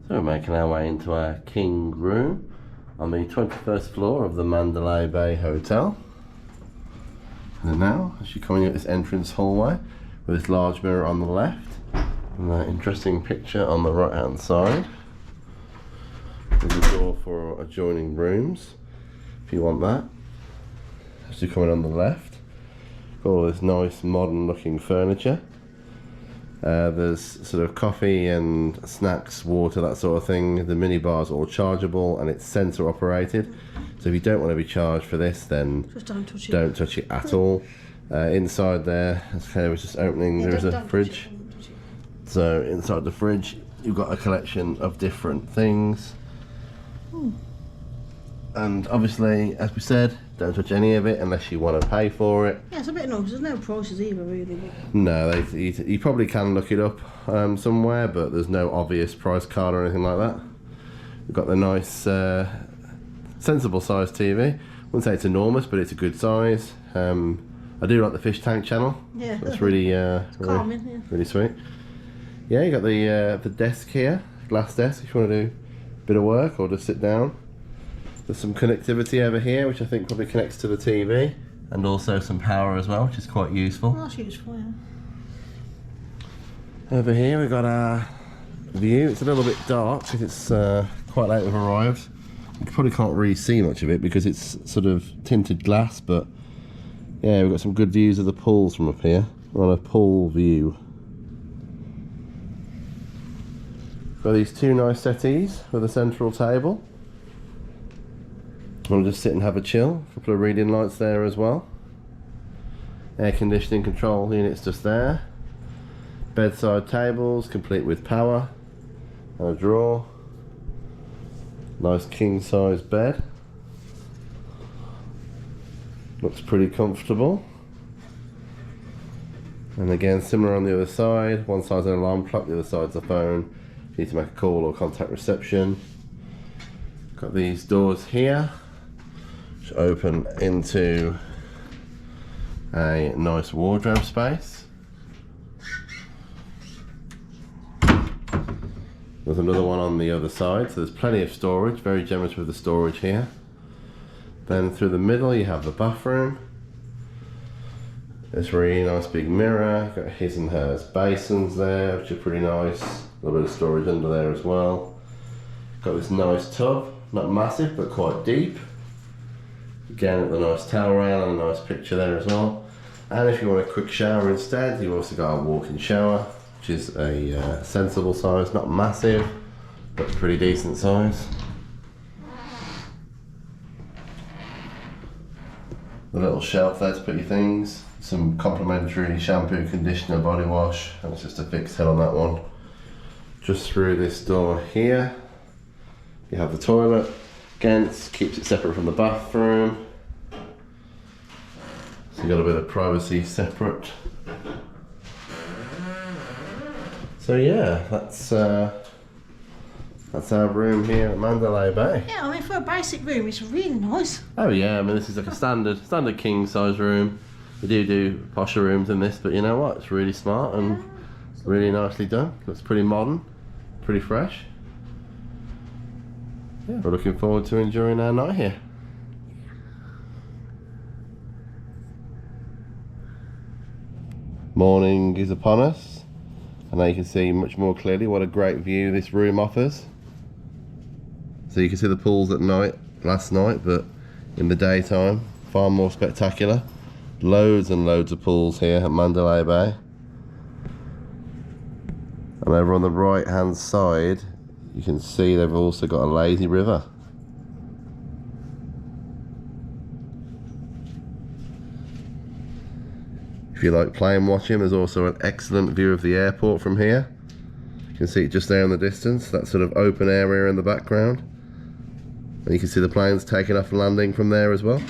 So we're making our way into our king room on the 21st floor of the Mandalay Bay Hotel. And now, as you're coming at this entrance hallway with this large mirror on the left and that interesting picture on the right hand side. There's a door for adjoining rooms if you want that. As you're coming on the left, got all this nice modern looking furniture. There's sort of coffee and snacks, water, that sort of thing. The mini bar's all chargeable and it's sensor operated. So if you don't want to be charged for this, then just don't touch it at all. Inside there, as Claire was just opening, there is a fridge. So inside the fridge, you've got a collection of different things. And obviously, as we said, don't touch any of it unless you want to pay for it. Yeah, it's a bit annoying. There's no prices either, really. No, you probably can look it up somewhere, but there's no obvious price card or anything like that. We've got the nice, sensible size TV. I wouldn't say it's enormous, but it's a good size. I do like the fish tank channel. Yeah, that's really, calming, yeah. really sweet. Yeah, you got the desk here, glass desk. If you want to do a bit of work or just sit down. There's some connectivity over here, which I think probably connects to the TV, and also some power as well, which is quite useful. Well, that's useful, yeah. Over here we've got our view. It's a little bit dark because it's quite late we've arrived. You probably can't really see much of it because it's sort of tinted glass, but yeah, we've got some good views of the pools from up here. We're on a pool view. Got these two nice settees with a central table. We'll just sit and have a chill. A couple of reading lights there as well. Air conditioning control units just there. Bedside tables complete with power and a drawer. Nice king size bed. Looks pretty comfortable. And again, similar on the other side. One side's an alarm clock, the other side's a phone. If you need to make a call or contact reception. Got these doors here, which open into a nice wardrobe space. There's another one on the other side, so there's plenty of storage, very generous with the storage here. Then through the middle you have the bathroom. This really nice big mirror, got his and hers basins there, which are pretty nice. A little bit of storage under there as well. Got this nice tub, not massive but quite deep. Again, with a nice towel rail and a nice picture there as well. And if you want a quick shower instead, you've also got a walk-in shower, which is a sensible size, not massive, but pretty decent size. The little shelf there to put your things, some complimentary shampoo, conditioner, body wash, and it's just a fixed head on that one. Just through this door here, you have the toilet. Again, it keeps it separate from the bathroom. So you've got a bit of privacy separate. So yeah, that's our room here at Mandalay Bay. Yeah, I mean, for a basic room, it's really nice. Oh yeah, I mean, this is like a standard king size room. We do posher rooms in this, but you know what? It's really smart and really nicely done. Looks pretty modern, pretty fresh. Yeah, we're looking forward to enjoying our night here. Morning is upon us, and now you can see much more clearly what a great view this room offers. So you can see the pools at night, last night, but in the daytime, far more spectacular. Loads and loads of pools here at Mandalay Bay. And over on the right hand side, you can see they've also got a lazy river. If you like plane watching, there's also an excellent view of the airport from here. You can see it just there in the distance, that sort of open area in the background. And you can see the planes taking off and landing from there as well.